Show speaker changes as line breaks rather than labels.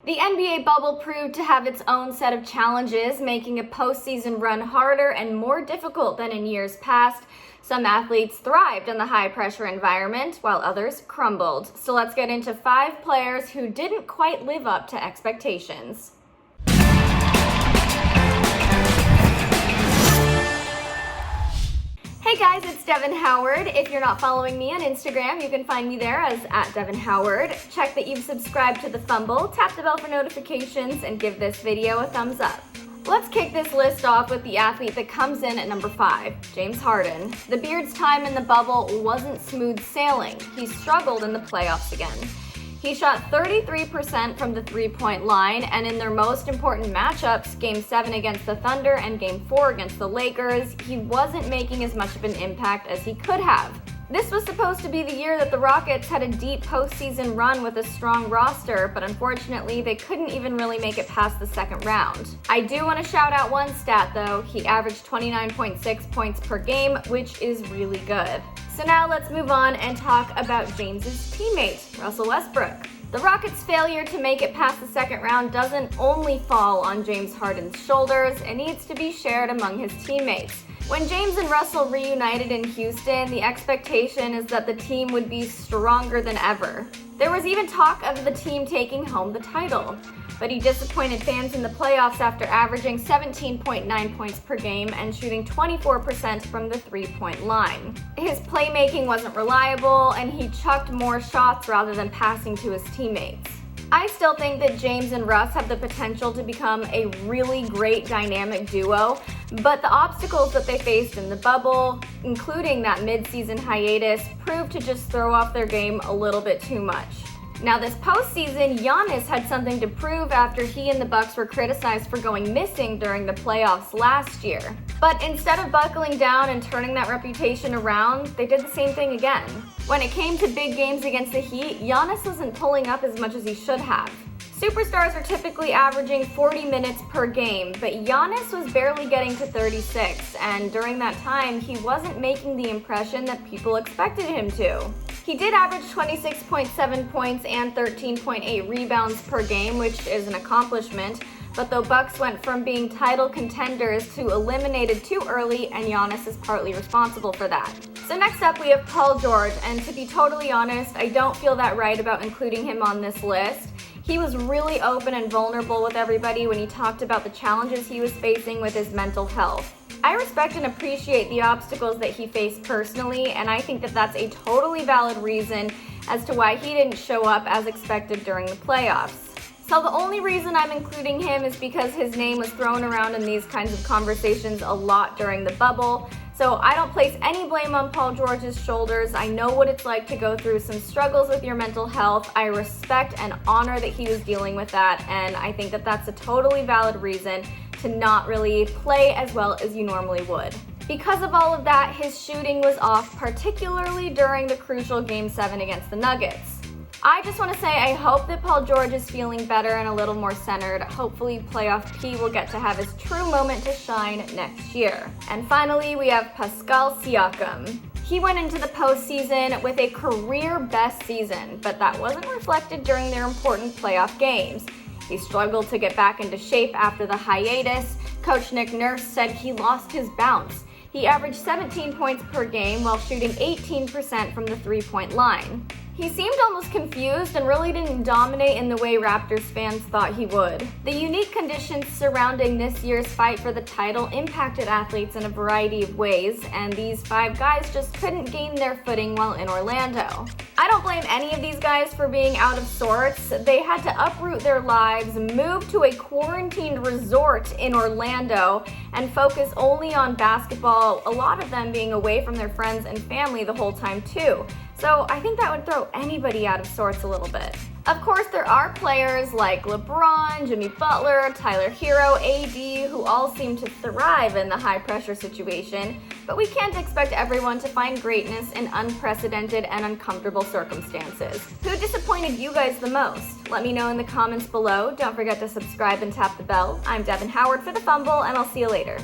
The NBA bubble proved to have its own set of challenges, making a postseason run harder and more difficult than in years past. Some athletes thrived in the high-pressure environment, while others crumbled. So let's get into 5 players who didn't quite live up to expectations. Hey guys, it's Devin Howard. If you're not following me on Instagram, you can find me there as @DevinHoward. Check that you've subscribed to the Fumble, tap the bell for notifications, and give this video a thumbs up. Let's kick this list off with the athlete that comes in at number 5, James Harden. The Beard's time in the bubble wasn't smooth sailing. He struggled in the playoffs again. He shot 33% from the three-point line, and in their most important matchups, Game 7 against the Thunder and Game 4 against the Lakers, he wasn't making as much of an impact as he could have. This was supposed to be the year that the Rockets had a deep postseason run with a strong roster, but unfortunately, they couldn't even really make it past the second round. I do want to shout out one stat though. He averaged 29.6 points per game, which is really good. So now let's move on and talk about James's teammate, Russell Westbrook. The Rockets' failure to make it past the second round doesn't only fall on James Harden's shoulders, it needs to be shared among his teammates. When James and Russell reunited in Houston, the expectation is that the team would be stronger than ever. There was even talk of the team taking home the title, but he disappointed fans in the playoffs after averaging 17.9 points per game and shooting 24% from the three-point line. His playmaking wasn't reliable, and he chucked more shots rather than passing to his teammates. I still think that James and Russ have the potential to become a really great dynamic duo, but the obstacles that they faced in the bubble, including that mid-season hiatus, proved to just throw off their game a little bit too much. Now this postseason, Giannis had something to prove after he and the Bucks were criticized for going missing during the playoffs last year. But instead of buckling down and turning that reputation around, they did the same thing again. When it came to big games against the Heat, Giannis wasn't pulling up as much as he should have. Superstars are typically averaging 40 minutes per game, but Giannis was barely getting to 36, and during that time, he wasn't making the impression that people expected him to. He did average 26.7 points and 13.8 rebounds per game, which is an accomplishment, but the Bucks went from being title contenders to eliminated too early, and Giannis is partly responsible for that. So next up we have Paul George, and to be totally honest, I don't feel that right about including him on this list. He was really open and vulnerable with everybody when he talked about the challenges he was facing with his mental health. I respect and appreciate the obstacles that he faced personally, and I think that that's a totally valid reason as to why he didn't show up as expected during the playoffs. So the only reason I'm including him is because his name was thrown around in these kinds of conversations a lot during the bubble. So I don't place any blame on Paul George's shoulders. I know what it's like to go through some struggles with your mental health. I respect and honor that he was dealing with that, and I think that that's a totally valid reason to not really play as well as you normally would. Because of all of that, his shooting was off, particularly during the crucial Game 7 against the Nuggets. I just want to say I hope that Paul George is feeling better and a little more centered. Hopefully Playoff P will get to have his true moment to shine next year. And finally, we have Pascal Siakam. He went into the postseason with a career best season, but that wasn't reflected during their important playoff games. He struggled to get back into shape after the hiatus. Coach Nick Nurse said he lost his bounce. He averaged 17 points per game while shooting 18% from the three-point line. He seemed almost confused and really didn't dominate in the way Raptors fans thought he would. The unique conditions surrounding this year's fight for the title impacted athletes in a variety of ways, and these 5 guys just couldn't gain their footing while in Orlando. I don't blame any of these guys for being out of sorts. They had to uproot their lives, move to a quarantined resort in Orlando, and focus only on basketball, a lot of them being away from their friends and family the whole time too. So I think that would throw anybody out of sorts a little bit. Of course, there are players like LeBron, Jimmy Butler, Tyler Hero, AD, who all seem to thrive in the high-pressure situation, but we can't expect everyone to find greatness in unprecedented and uncomfortable circumstances. Who disappointed you guys the most? Let me know in the comments below. Don't forget to subscribe and tap the bell. I'm Devin Howard for The Fumble, and I'll see you later.